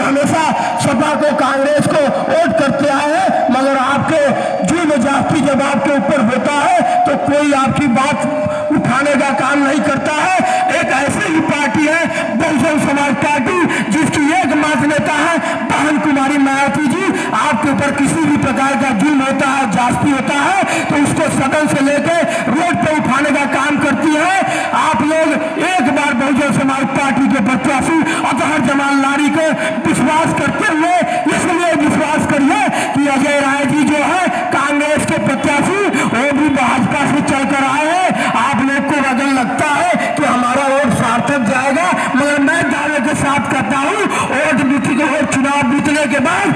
हमेशा सपा को, कांग्रेस को वोट करते आए हैं, मगर आपके जुर्म जाति जब आपके ऊपर होता है तो कोई आपकी बात उठाने का काम नहीं करता है। एक ऐसी ही पार्टी है बहुजन समाज पार्टी, जिसकी एकमात्र नेता है बहन कुमारी मायावती जी। आपके ऊपर किसी भी प्रकार का जुर्म होता है, जाति होता है, तो उसको सदन से लेकर रोड पे उठाने का काम करती है। आप लोग एक बार बहुजन समाज पार्टी के प्रत्याशी अतहर जमाल लारी को विश्वास करते हुए इसलिए विश्वास करिए कि अजय राय जी जो है कांग्रेस के प्रत्याशी, वो भी भाजपा से चलकर आए हैं। आप लोग को वजन लगता है कि हमारा वोट सार्थक जाएगा, मगर मैं दावे के साथ कहता हूँ वोट चुनाव जीतने के बाद